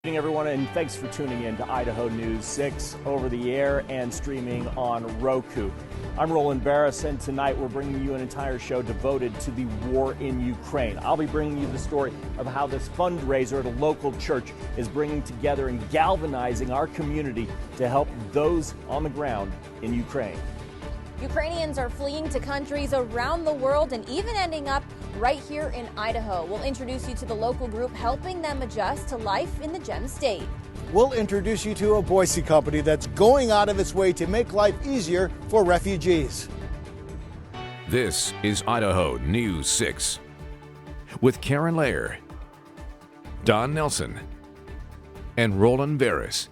Good evening, everyone, and thanks for tuning in to Idaho News 6 over the air and streaming on Roku. I'm Roland Barris, and tonight we're bringing you an entire show devoted to the war in Ukraine. I'll be bringing you the story of how this fundraiser at a local church is bringing together and galvanizing our community to help those on the ground in Ukraine. Ukrainians are fleeing to countries around the world and even ending up right here in Idaho. We'll introduce you to the local group helping them adjust to life in the Gem State. We'll introduce you to a Boise company that's going out of its way to make life easier for refugees. This is Idaho News 6 with Karen Lair, Don Nelson, and Roland Barris.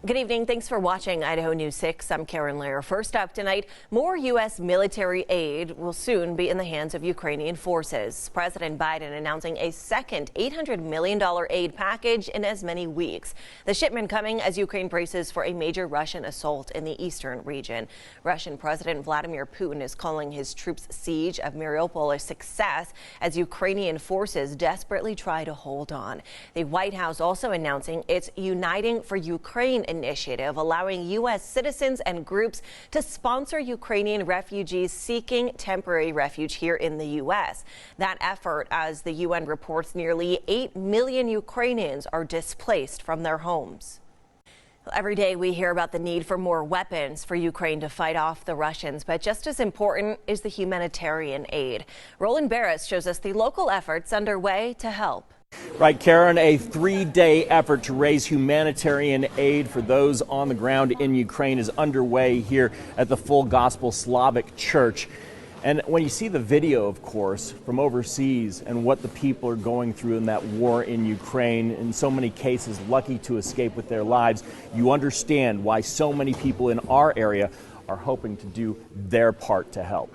Good evening. Thanks for watching Idaho News 6. I'm Karen Lair. First up tonight, more U.S. military aid will soon be in the hands of Ukrainian forces. President Biden announcing a second $800 million aid package in as many weeks. The shipment coming as Ukraine braces for a major Russian assault in the eastern region. Russian President Vladimir Putin is calling his troops' siege of Mariupol a success as Ukrainian forces desperately try to hold on. The White House also announcing its Uniting for Ukraine initiative, allowing U.S. citizens and groups to sponsor Ukrainian refugees seeking temporary refuge here in the U.S. That effort, as the UN reports, nearly 8 million Ukrainians are displaced from their homes. Every day we hear about the need for more weapons for Ukraine to fight off the Russians, but just as important is the humanitarian aid. Roland Barris shows us the local efforts underway to help. Right, Karen, a 3-day effort to raise humanitarian aid for those on the ground in Ukraine is underway here at the Full Gospel Slavic Church. And when you see the video, of course, from overseas and what the people are going through in that war in Ukraine, in so many cases lucky to escape with their lives, you understand why so many people in our area are hoping to do their part to help.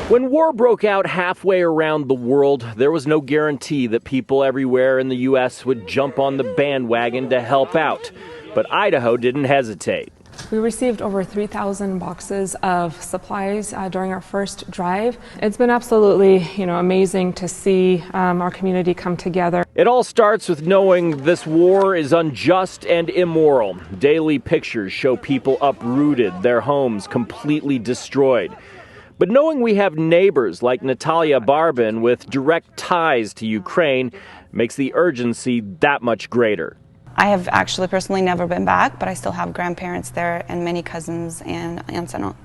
When war broke out halfway around the world, there was no guarantee that people everywhere in the U.S. would jump on the bandwagon to help out. But Idaho didn't hesitate. We received over 3,000 boxes of supplies during our first drive. It's been absolutely, amazing to see our community come together. It all starts with knowing this war is unjust and immoral. Daily pictures show people uprooted, their homes completely destroyed. But knowing we have neighbors like Natalia Barbin with direct ties to Ukraine makes the urgency that much greater. I have actually personally never been back, but I still have grandparents there and many cousins and aunts and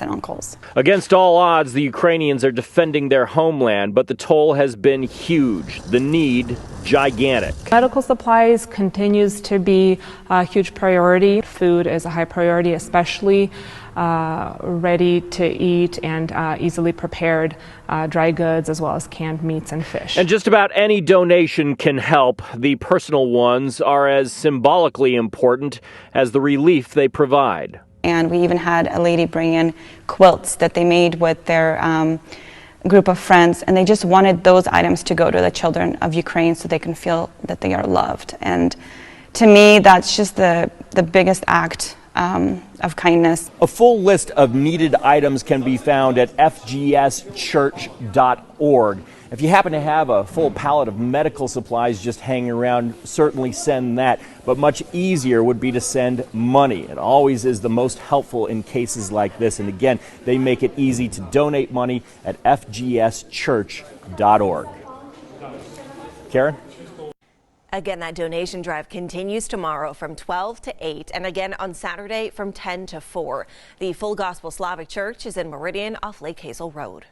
uncles. Against all odds, the Ukrainians are defending their homeland, but the toll has been huge, the need gigantic. Medical supplies continues to be a huge priority. Food is a high priority, especially ready to eat and easily prepared dry goods, as well as canned meats and fish. And just about any donation can help. The personal ones are as symbolically important as the relief they provide. And we even had a lady bring in quilts that they made with their group of friends, and they just wanted those items to go to the children of Ukraine so they can feel that they are loved. And to me, that's just the biggest act of kindness. A full list of needed items can be found at fgschurch.org. If you happen to have a full pallet of medical supplies just hanging around, certainly send that. But much easier would be to send money. It always is the most helpful in cases like this. And again, they make it easy to donate money at fgschurch.org. Karen? Again, that donation drive continues tomorrow from 12 to 8 and again on Saturday from 10 to 4. The Full Gospel Slavic Church is in Meridian off Lake Hazel Road.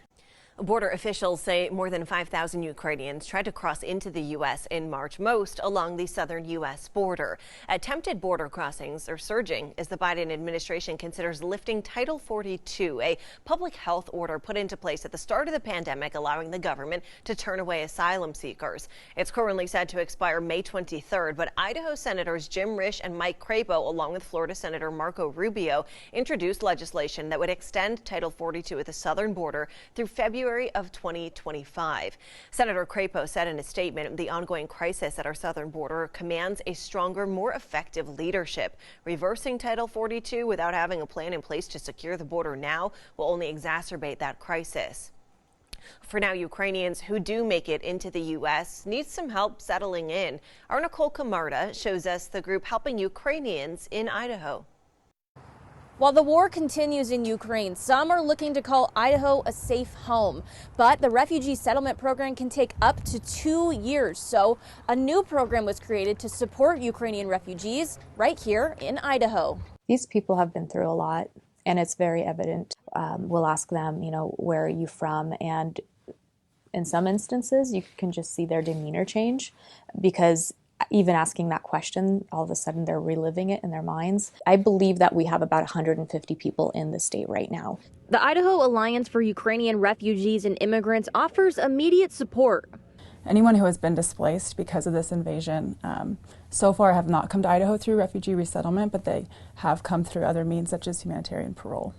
Border officials say more than 5,000 Ukrainians tried to cross into the U.S. in March, most along the southern U.S. border. Attempted border crossings are surging as the Biden administration considers lifting Title 42, a public health order put into place at the start of the pandemic, allowing the government to turn away asylum seekers. It's currently set to expire May 23rd, but Idaho Senators Jim Risch and Mike Crapo, along with Florida Senator Marco Rubio, introduced legislation that would extend Title 42 at the southern border through February of 2025. Senator Crapo said in a statement, the ongoing crisis at our southern border commands a stronger, more effective leadership. Reversing Title 42 without having a plan in place to secure the border now will only exacerbate that crisis. For now, Ukrainians who do make it into the U.S. need some help settling in. Our Nicole Camarda shows us the group helping Ukrainians in Idaho. While the war continues in Ukraine, some are looking to call Idaho a safe home. But the refugee settlement program can take up to 2 years. So a new program was created to support Ukrainian refugees right here in Idaho. These people have been through a lot, and it's very evident. We'll ask them, where are you from? And in some instances, you can just see their demeanor change, because even asking that question, all of a sudden they're reliving it in their minds. I believe that we have about 150 people in the state right now. The Idaho Alliance for Ukrainian Refugees and Immigrants offers immediate support. Anyone who has been displaced because of this invasion so far have not come to Idaho through refugee resettlement, but they have come through other means such as humanitarian parole.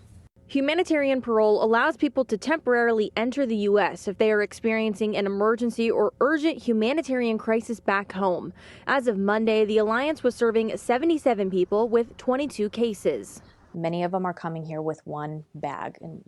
Humanitarian parole allows people to temporarily enter the U.S. if they are experiencing an emergency or urgent humanitarian crisis back home. As of Monday, the Alliance was serving 77 people with 22 cases. Many of them are coming here with one bag, and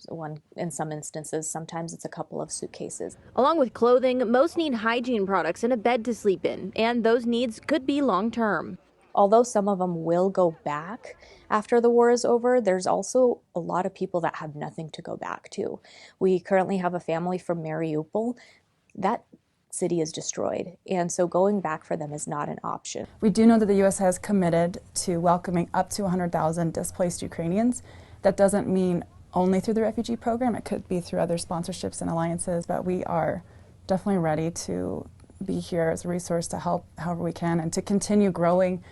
in some instances, sometimes it's a couple of suitcases. Along with clothing, most need hygiene products and a bed to sleep in, and those needs could be long-term. Although some of them will go back after the war is over, there's also a lot of people that have nothing to go back to. We currently have a family from Mariupol. That city is destroyed, and so going back for them is not an option. We do know that the U.S. has committed to welcoming up to 100,000 displaced Ukrainians. That doesn't mean only through the refugee program. It could be through other sponsorships and alliances, but we are definitely ready to be here as a resource to help however we can and to continue growing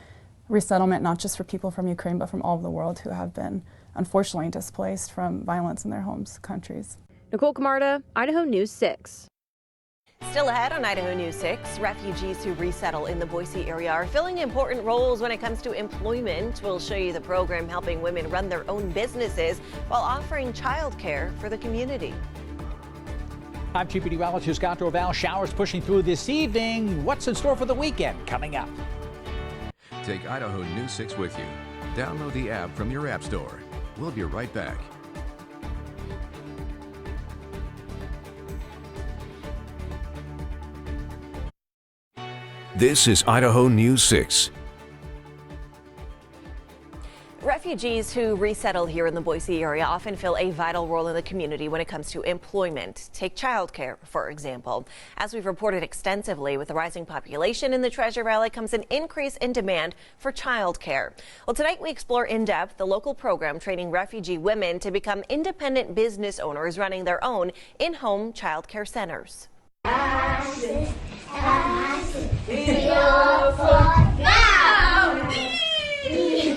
resettlement, not just for people from Ukraine, but from all over the world who have been unfortunately displaced from violence in their homes countries. Nicole Camarda, Idaho News 6. Still ahead on Idaho News 6, refugees who resettle in the Boise area are filling important roles when it comes to employment. We'll show you the program helping women run their own businesses while offering childcare for the community. I'm Chief Meteorologist Scott Dorval. Showers pushing through this evening. What's in store for the weekend? Coming up. Take Idaho News 6 with you. Download the app from your app store. We'll be right back. This is Idaho News 6. Refugees who resettle here in the Boise area often fill a vital role in the community when it comes to employment. Take childcare, for example. As we've reported extensively, with the rising population in the Treasure Valley comes an increase in demand for childcare. Well, tonight we explore in depth the local program training refugee women to become independent business owners running their own in-home childcare centers.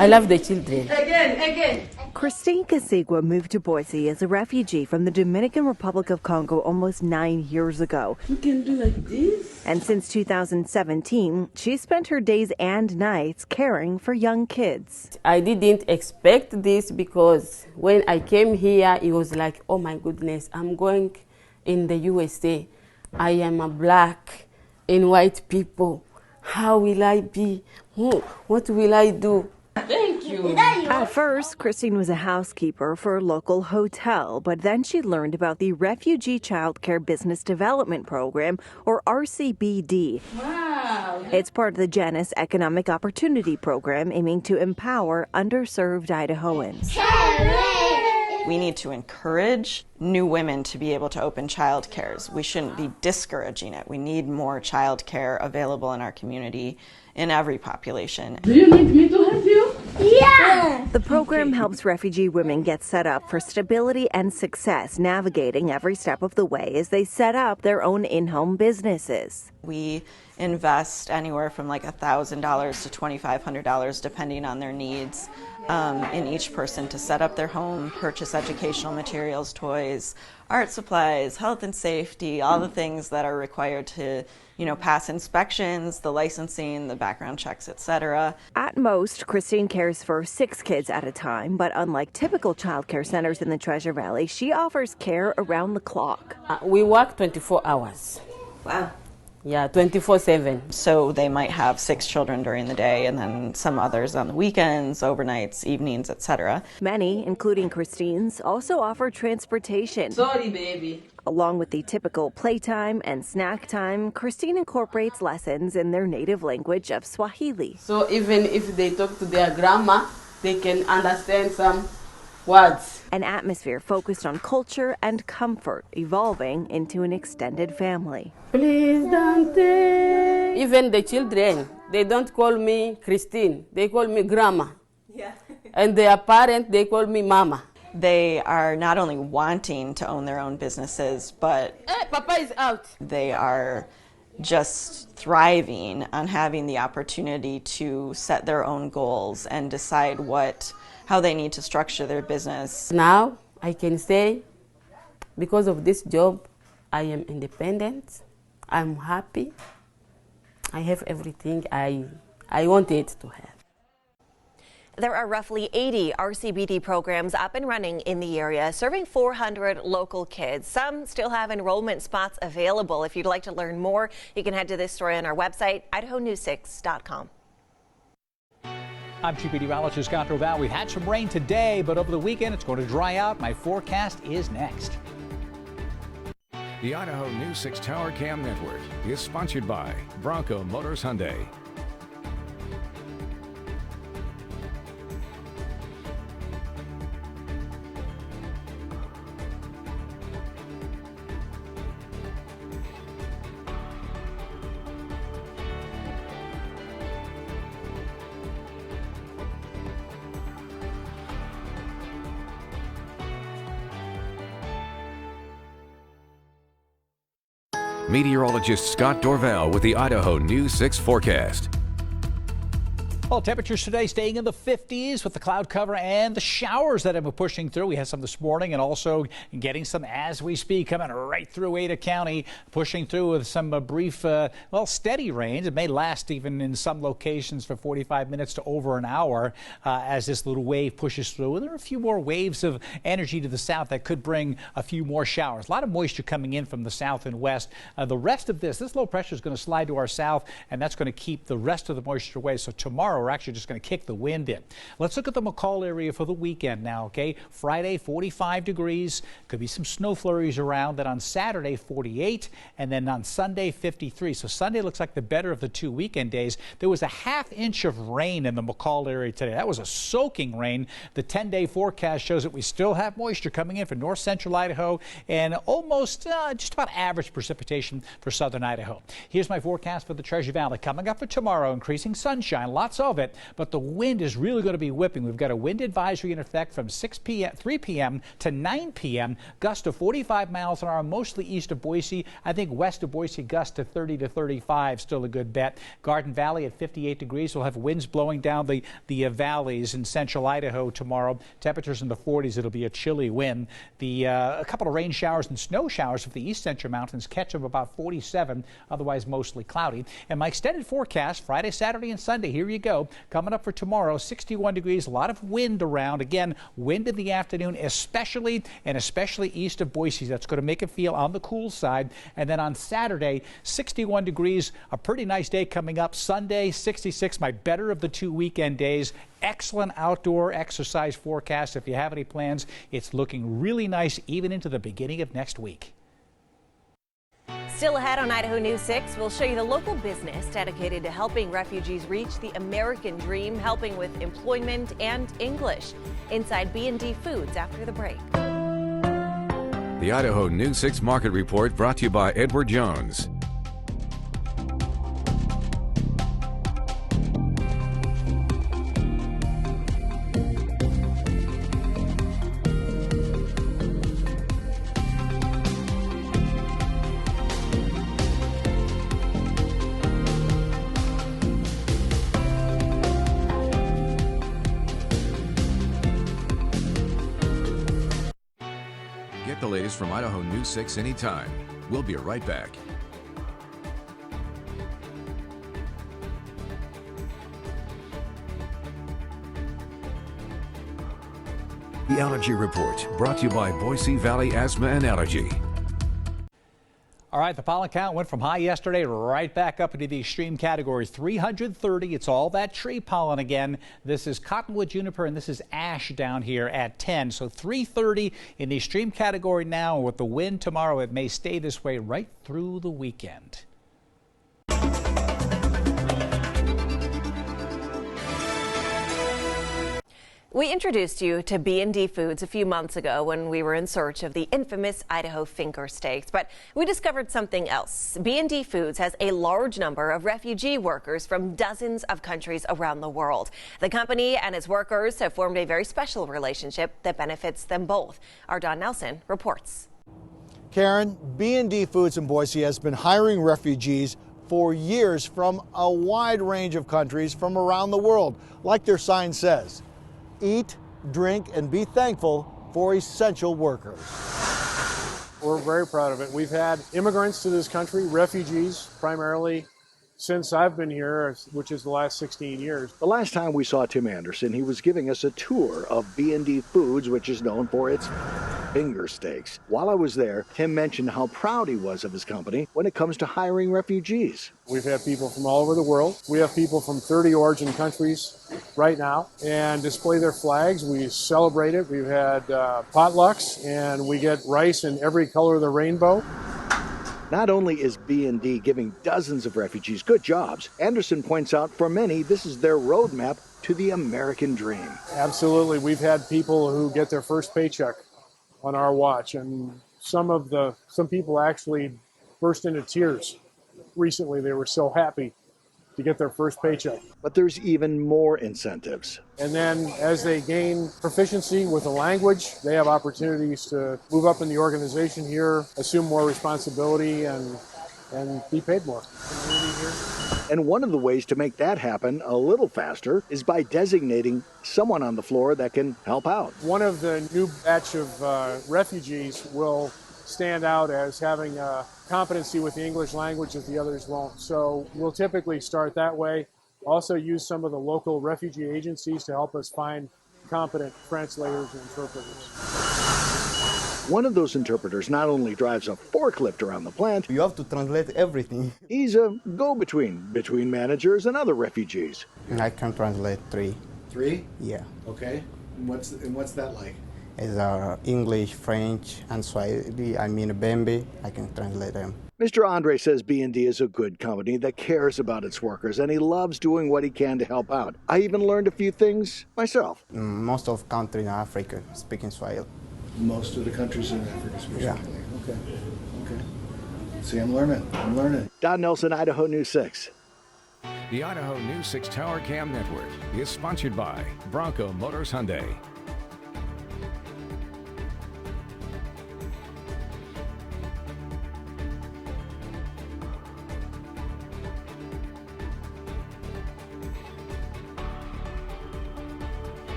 I love the children. Again. Christine Casigua moved to Boise as a refugee from the Dominican Republic of Congo almost 9 years ago. You can do like this. And since 2017, she spent her days and nights caring for young kids. I didn't expect this because when I came here, it was like, oh my goodness, I'm going in the USA. I am a black and white people. How will I be? What will I do? Thank you. At first, Christine was a housekeeper for a local hotel, but then she learned about the Refugee Childcare Business Development Program, or RCBD. Wow. It's part of the Janus Economic Opportunity Program, aiming to empower underserved Idahoans. We need to encourage new women to be able to open childcares. We shouldn't be discouraging it. We need more childcare available in our community, in every population. Do you need me to help you? Yeah! The program helps refugee women get set up for stability and success, navigating every step of the way as they set up their own in-home businesses. We invest anywhere from like $1,000 to $2,500 depending on their needs in each person to set up their home, purchase educational materials, toys, art supplies, health and safety, all the things that are required to, pass inspections, the licensing, the background checks, etc. At most, Christine cares for 6 kids at a time, but unlike typical childcare centers in the Treasure Valley, she offers care around the clock. We work 24 hours. Wow. Yeah, 24/7. So they might have 6 children during the day and then some others on the weekends, overnights, evenings, etc. Many, including Christine's, also offer transportation. Sorry, baby. Along with the typical playtime and snack time, Christine incorporates lessons in their native language of Swahili. So even if they talk to their grandma, they can understand some words. An atmosphere focused on culture and comfort, evolving into an extended family. Please don't take. Even the children, they don't call me Christine, they call me grandma. Yeah. And their parents, they call me mama. They are not only wanting to own their own businesses, but Papa is out. They are just thriving on having the opportunity to set their own goals and decide how they need to structure their business. Now I can say, because of this job, I am independent, I'm happy, I have everything I wanted to have. There are roughly 80 RCBD programs up and running in the area, serving 400 local kids. Some still have enrollment spots available. If you'd like to learn more, you can head to this story on our website, idahonews6.com. I'm Chief Meteorologist Scott Val. We've had some rain today, but over the weekend it's going to dry out. My forecast is next. The Idaho News 6 Tower Cam Network is sponsored by Bronco Motors Hyundai. Meteorologist Scott Dorval with the Idaho News 6 forecast. Well, temperatures today staying in the 50s with the cloud cover and the showers that have been pushing through. We had some this morning and also getting some as we speak, coming right through Ada County, pushing through with some brief, steady rains. It may last even in some locations for 45 minutes to over an hour as this little wave pushes through. And there are a few more waves of energy to the south that could bring a few more showers. A lot of moisture coming in from the south and west. The rest of this low pressure is going to slide to our south, and that's going to keep the rest of the moisture away. So tomorrow, we're actually just going to kick the wind in. Let's look at the McCall area for the weekend now, okay? Friday, 45 degrees. Could be some snow flurries around. Then on Saturday, 48. And then on Sunday, 53. So Sunday looks like the better of the two weekend days. There was a half inch of rain in the McCall area today. That was a soaking rain. The 10-day forecast shows that we still have moisture coming in for north central Idaho and almost just about average precipitation for southern Idaho. Here's my forecast for the Treasure Valley. Coming up for tomorrow, increasing sunshine, lots of it. But the wind is really going to be whipping. We've got a wind advisory in effect from 3 p.m. to 9 p.m. Gust of 45 miles an hour, mostly east of Boise. I think west of Boise, gust to 30 to 35, still a good bet. Garden Valley at 58 degrees. We'll have winds blowing down the valleys in central Idaho tomorrow. Temperatures in the 40s. It'll be a chilly wind. A couple of rain showers and snow showers of the east central mountains catch of about 47, otherwise mostly cloudy. And my extended forecast, Friday, Saturday, and Sunday. Here you go. Coming up for tomorrow, 61 degrees, a lot of wind around. Again, wind in the afternoon, especially east of Boise. That's going to make it feel on the cool side. And then on Saturday, 61 degrees, a pretty nice day coming up. Sunday, 66, my better of the two weekend days. Excellent outdoor exercise forecast. If you have any plans, it's looking really nice even into the beginning of next week. Still ahead on Idaho News 6, we'll show you the local business dedicated to helping refugees reach the American dream, helping with employment and English. Inside B&D Foods after the break. The Idaho News 6 Market Report brought to you by Edward Jones. Get the latest from Idaho News 6 anytime. We'll be right back. The Allergy Report, brought to you by Boise Valley Asthma and Allergy. All right, the pollen count went from high yesterday right back up into the extreme category, 330. It's all that tree pollen again. This is cottonwood, juniper, and this is ash down here at 10. So 330 in the extreme category now. With the wind tomorrow, it may stay this way right through the weekend. We introduced you to B&D Foods a few months ago when we were in search of the infamous Idaho finger steaks, but we discovered something else. B&D Foods has a large number of refugee workers from dozens of countries around the world. The company and its workers have formed a very special relationship that benefits them both. Our Don Nelson reports. Karen, B&D Foods in Boise has been hiring refugees for years from a wide range of countries from around the world. Like their sign says, eat, drink, and be thankful for essential workers. We're very proud of it. We've had immigrants to this country, refugees primarily, since I've been here, which is the last 16 years. The last time we saw Tim Anderson, he was giving us a tour of B&D Foods, which is known for its finger steaks. While I was there, Tim mentioned how proud he was of his company when it comes to hiring refugees. We've had people from all over the world. We have people from 30 origin countries right now and display their flags. We celebrate it. We've had potlucks, and we get rice in every color of the rainbow. Not only is B&D giving dozens of refugees good jobs, Anderson points out for many this is their roadmap to the American dream. Absolutely. We've had people who get their first paycheck on our watch, and some people actually burst into tears recently. They were so happy to get their first paycheck. But there's even more incentives. And then as they gain proficiency with the language, they have opportunities to move up in the organization here, assume more responsibility, and be paid more. And one of the ways to make that happen a little faster is by designating someone on the floor that can help out. One of the new batch of refugees will stand out as having a competency with the English language that the others won't. So we'll typically start that way. Also use some of the local refugee agencies to help us find competent translators and interpreters. One of those interpreters not only drives a forklift around the plant, you have to translate everything. He's a go-between between managers and other refugees. I can translate three. Three? Yeah. Okay. And what's that like? It's English, French, and Swahili. Bembe. I can translate them. Mr. Andre says B&D is a good company that cares about its workers, and he loves doing what he can to help out. I even learned a few things myself. Most of countries in Africa speaking Swahili. Most of the countries in Africa speak Swahili. Yeah. Okay. See, I'm learning. Don Nelson, Idaho News 6. The Idaho News 6 Tower Cam Network is sponsored by Bronco Motors Hyundai.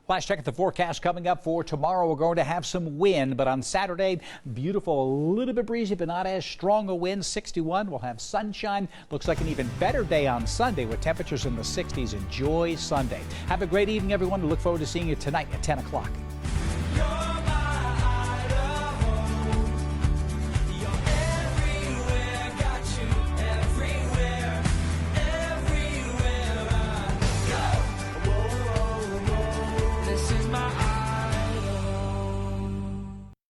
Last check at the forecast coming up for tomorrow. We're going to have some wind, but on Saturday, beautiful, a little bit breezy, but not as strong a wind. 61. We'll have sunshine. Looks like an even better day on Sunday with temperatures in the 60s. Enjoy Sunday. Have a great evening, everyone. We look forward to seeing you tonight at 10 o'clock.